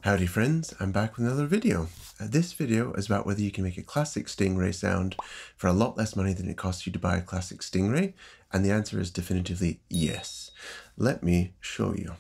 Howdy friends, I'm back with another video. This video is about whether you can make a classic Stingray sound for a lot less money than it costs you to buy a classic Stingray, and the answer is definitively yes. Let me show you.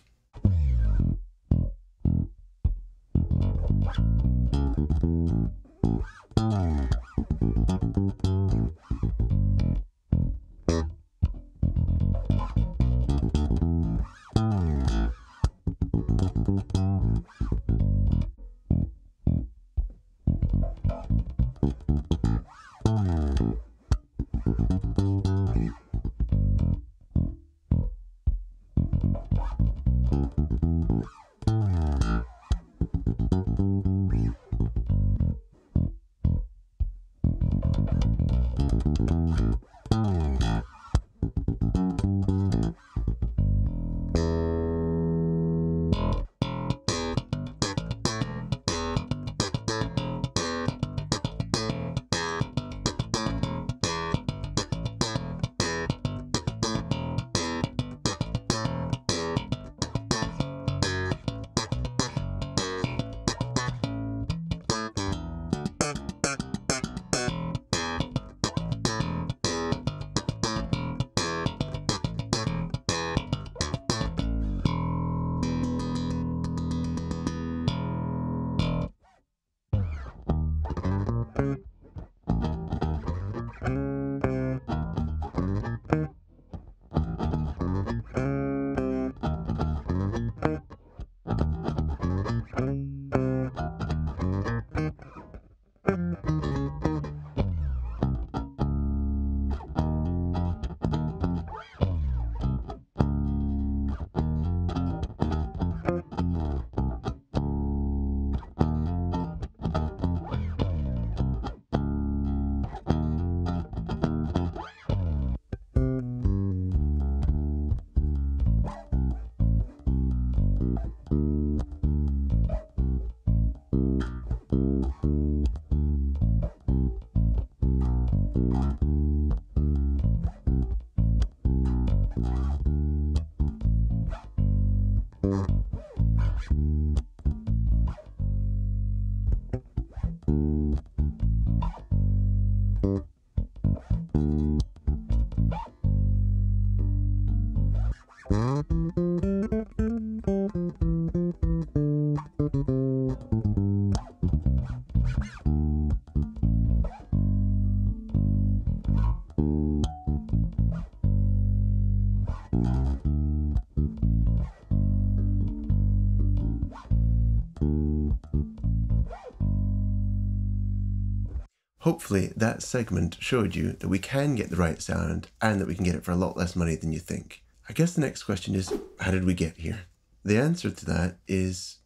Hopefully that segment showed you that we can get the right sound and that we can get it for a lot less money than you think. I guess the next question is, how did we get here? The answer to that is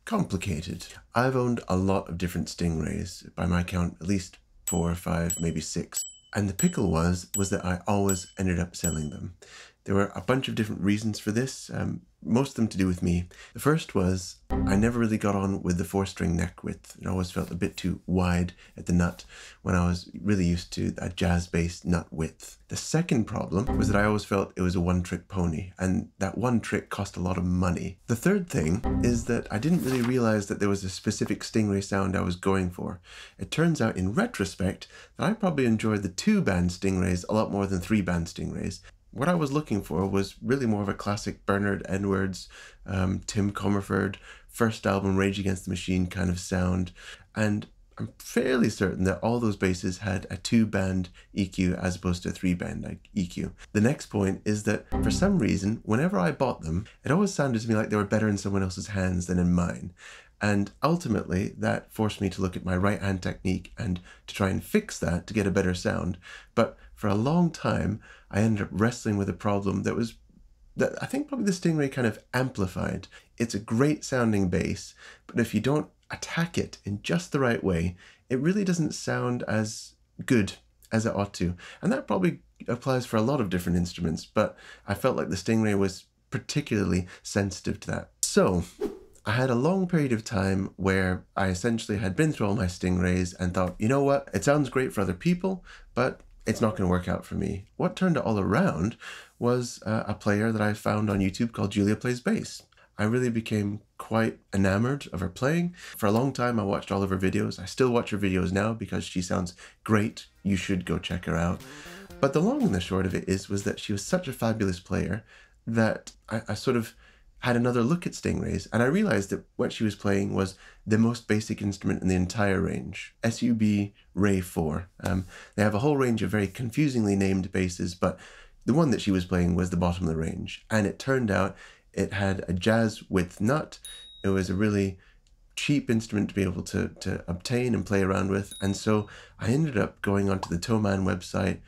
complicated. I've owned a lot of different Stingrays, by my count at least 4 or 5, maybe 6. And the pickle was that I always ended up selling them. There were a bunch of different reasons for this, most of them to do with me. The first was I never really got on with the 4-string neck width. It always felt a bit too wide at the nut when I was really used to a jazz-based nut width. The second problem was that I always felt it was a one-trick pony, and that one trick cost a lot of money. The third thing is that I didn't really realize that there was a specific Stingray sound I was going for. It turns out in retrospect that I probably enjoyed the 2-band Stingrays a lot more than 3-band Stingrays. What I was looking for was really more of a classic Bernard Edwards, Tim Comerford, first album Rage Against the Machine kind of sound, and I'm fairly certain that all those basses had a 2-band EQ as opposed to a 3-band EQ. The next point is that for some reason, whenever I bought them, it always sounded to me like they were better in someone else's hands than in mine. And ultimately, that forced me to look at my right hand technique and to try and fix that to get a better sound. But for a long time, I ended up wrestling with a problem that I think probably the Stingray kind of amplified. It's a great sounding bass, but if you don't attack it in just the right way, it really doesn't sound as good as it ought to. And that probably applies for a lot of different instruments, but I felt like the Stingray was particularly sensitive to that. So I had a long period of time where I essentially had been through all my Stingrays and thought, you know what, it sounds great for other people, but it's not going to work out for me. What turned it all around was a player that I found on YouTube called Julia Plays Bass. I really became quite enamored of her playing. For a long time, I watched all of her videos. I still watch her videos now because she sounds great. You should go check her out. But the long and the short of it was that she was such a fabulous player that I sort of had another look at Stingrays, and I realized that what she was playing was the most basic instrument in the entire range, SuperFunkyPete Ray4. They have a whole range of very confusingly named basses, but the one that she was playing was the bottom of the range, and it turned out it had a jazz width nut. It was a really cheap instrument to be able to obtain and play around with, and so I ended up going onto the Thomann website,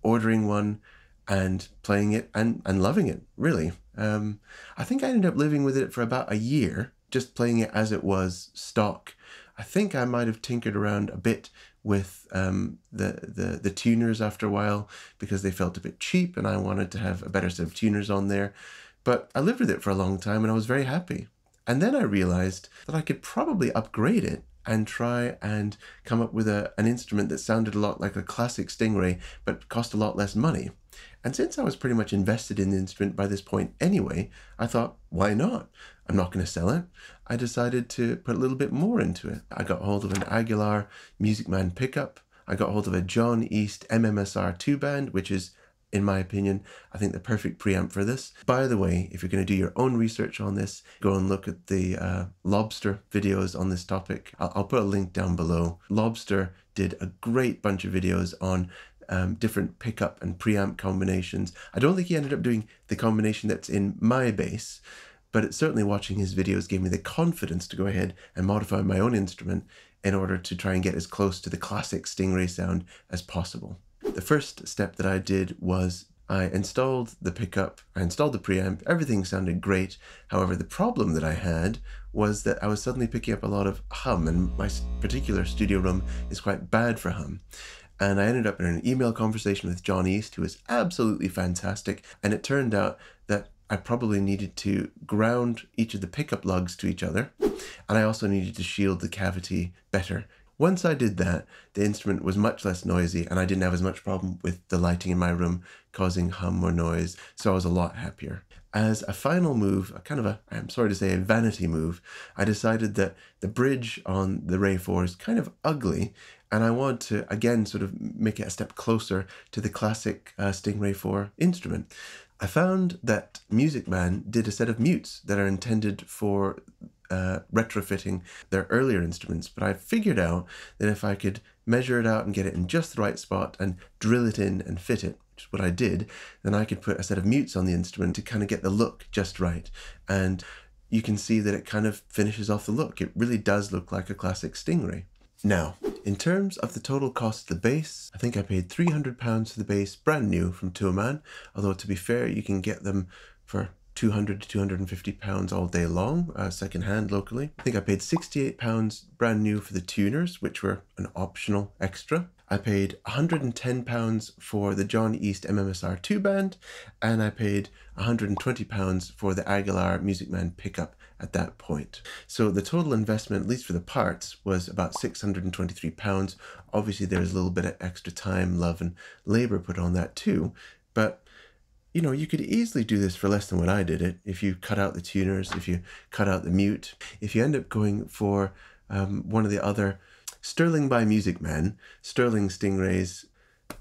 ordering one, and playing it and loving it, really. I think I ended up living with it for about a year, just playing it as it was stock. I think I might have tinkered around a bit with the tuners after a while because they felt a bit cheap and I wanted to have a better set of tuners on there. But I lived with it for a long time and I was very happy. And then I realized that I could probably upgrade it and try and come up with an instrument that sounded a lot like a classic Stingray but cost a lot less money. And since I was pretty much invested in the instrument by this point anyway, I thought, why not? I'm not going to sell it. I decided to put a little bit more into it. I got hold of an Aguilar Musicman pickup. I got hold of a John East MMSR 2-band, which is, in my opinion, I think the perfect preamp for this. By the way, if you're going to do your own research on this, go and look at the Lobster videos on this topic. I'll put a link down below. Lobster did a great bunch of videos on different pickup and preamp combinations. I don't think he ended up doing the combination that's in my bass, but it's certainly watching his videos gave me the confidence to go ahead and modify my own instrument in order to try and get as close to the classic Stingray sound as possible. The first step that I did was I installed the pickup, I installed the preamp, everything sounded great. However, the problem that I had was that I was suddenly picking up a lot of hum, and my particular studio room is quite bad for hum. And I ended up in an email conversation with John East, who was absolutely fantastic. And it turned out that I probably needed to ground each of the pickup lugs to each other. And I also needed to shield the cavity better. Once I did that, the instrument was much less noisy and I didn't have as much problem with the lighting in my room causing hum or noise. So I was a lot happier. As a final move, I'm sorry to say, a vanity move, I decided that the bridge on the Ray4 is kind of ugly, and I want to, again, sort of make it a step closer to the classic Stingray 4 instrument. I found that Musicman did a set of mutes that are intended for retrofitting their earlier instruments, but I figured out that if I could measure it out and get it in just the right spot and drill it in and fit it, which is what I did, then I could put a set of mutes on the instrument to kind of get the look just right. And you can see that it kind of finishes off the look. It really does look like a classic Stingray. Now, in terms of the total cost of the bass, I think I paid £300 for the bass brand new from Thomann, although to be fair, you can get them for £200 to £250 all day long, second hand locally. I think I paid £68 brand new for the tuners, which were an optional extra. I paid £110 for the John East MMSR 2-band, and I paid £120 for the Aguilar Musicman pickup at that point. So the total investment, at least for the parts, was about £623. Obviously there's a little bit of extra time, love and labor put on that too, but you know, you could easily do this for less than what I did it if you cut out the tuners, if you cut out the mute. If you end up going for one of the other Sterling by Musicman, Sterling Stingrays,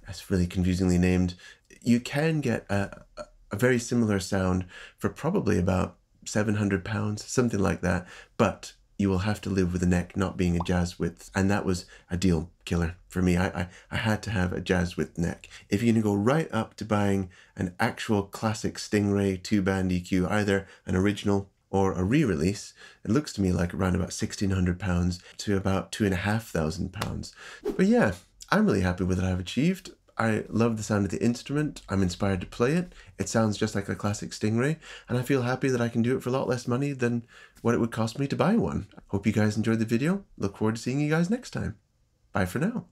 that's really confusingly named, you can get a very similar sound for probably about £700, something like that, but you will have to live with the neck not being a jazz width, and that was a deal killer for me. I had to have a jazz width neck. If you're going to go right up to buying an actual classic Stingray 2-band EQ, either an original or a re-release, it looks to me like around about £1,600 to about £2,500. But yeah, I'm really happy with what I've achieved. I love the sound of the instrument. I'm inspired to play it. It sounds just like a classic Stingray, and I feel happy that I can do it for a lot less money than what it would cost me to buy one. Hope you guys enjoyed the video. Look forward to seeing you guys next time. Bye for now.